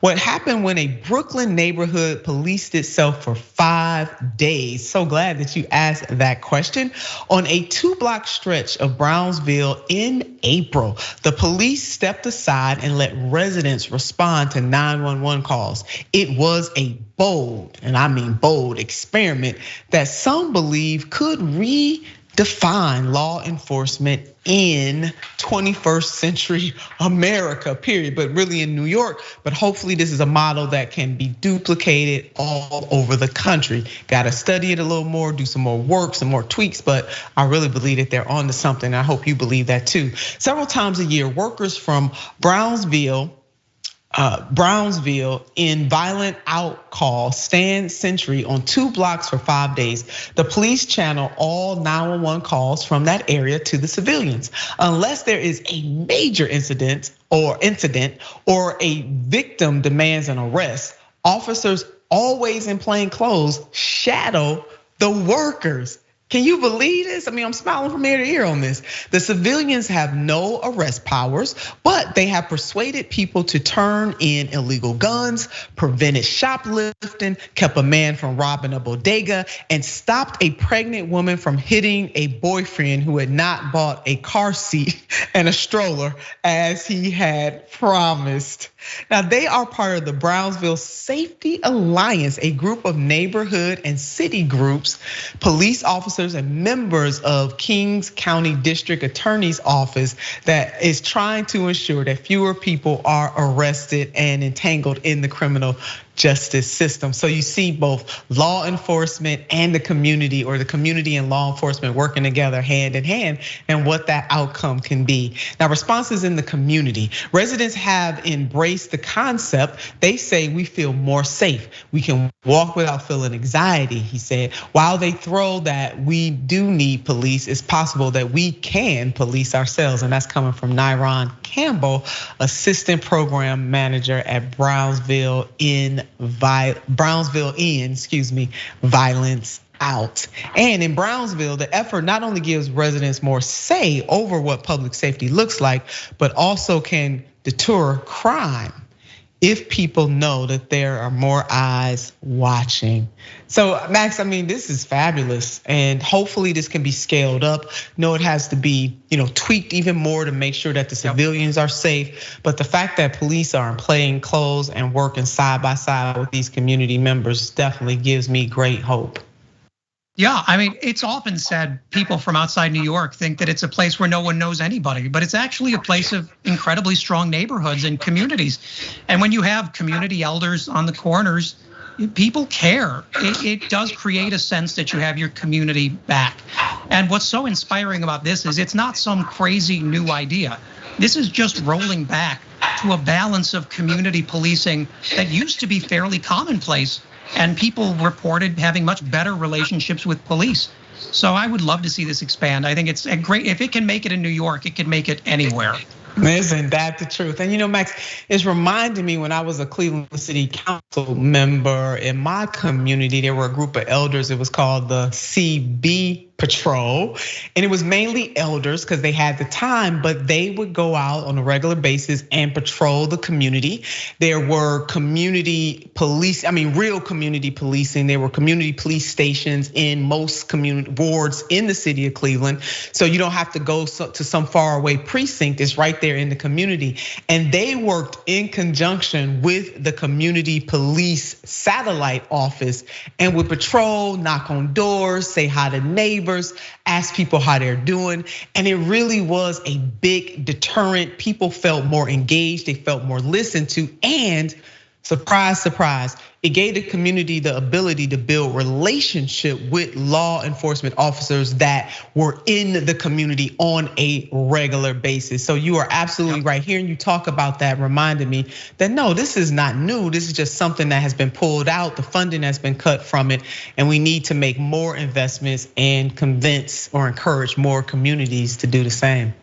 What happened when a Brooklyn neighborhood policed itself for 5 days? So glad that you asked that question. On a 2-block stretch of Brownsville in April, the police stepped aside and let residents respond to 911 calls. It was a bold, and I mean bold, experiment that some believe could redefine law enforcement in 21st century America, period, but really in New York. But hopefully this is a model that can be duplicated all over the country. Got to study it a little more, do some more work, some more tweaks, but I really believe that they're onto something. I hope you believe that too. Several times a year, workers from Brownsville in Violent Out call stand sentry on 2 blocks for 5 days. The police channel all 911 calls from that area to the civilians. Unless there is a major incident or a victim demands an arrest, officers always in plain clothes shadow the workers. Can you believe this? I mean, I'm smiling from ear to ear on this. The civilians have no arrest powers, but they have persuaded people to turn in illegal guns, prevented shoplifting, kept a man from robbing a bodega, and stopped a pregnant woman from hitting a boyfriend who had not bought a car seat and a stroller as he had promised. Now, they are part of the Brownsville Safety Alliance, a group of neighborhood and city groups, police officers and members of Kings County District Attorney's Office that is trying to ensure that fewer people are arrested and entangled in the criminal justice system. So you see both law enforcement and the community, or the community and law enforcement working together hand in hand, and what that outcome can be. Now, responses in the community. Residents have embraced the concept. They say we feel more safe. We can walk without feeling anxiety, he said. While they throw that we do need police, it's possible that we can police ourselves. And that's coming from Nyron Campbell, assistant program manager at Brownsville in Violence Out. And in Brownsville, the effort not only gives residents more say over what public safety looks like, but also can deter crime if people know that there are more eyes watching. So Max, I mean, this is fabulous, and hopefully this can be scaled up. No, it has to be, tweaked even more to make sure that the civilians are safe. But the fact that police are in plain clothes and working side by side with these community members definitely gives me great hope. Yeah, I mean, it's often said people from outside New York think that it's a place where no one knows anybody, but it's actually a place of incredibly strong neighborhoods and communities. And when you have community elders on the corners, people care. It does create a sense that you have your community back. And what's so inspiring about this is it's not some crazy new idea. This is just rolling back to a balance of community policing that used to be fairly commonplace. And people reported having much better relationships with police. So I would love to see this expand. I think it's a great, if it can make it in New York, it can make it anywhere. Isn't that the truth? And Max, it's reminding me when I was a Cleveland City Council member in my community, there were a group of elders. It was called the CB Patrol, and it was mainly elders because they had the time, but they would go out on a regular basis and patrol the community. There were community police, real community policing. There were community police stations in most community wards in the city of Cleveland. So you don't have to go to some far away precinct. It's right there in the community. And they worked in conjunction with the community police satellite office and would patrol, knock on doors, say hi to neighbors, ask people how they're doing. And it really was a big deterrent. People felt more engaged, they felt more listened to, and surprise, surprise, it gave the community the ability to build relationship with law enforcement officers that were in the community on a regular basis. So you are absolutely right. Hearing you talk about that reminded me that no, this is not new. This is just something that has been pulled out. The funding has been cut from it, and we need to make more investments and convince or encourage more communities to do the same.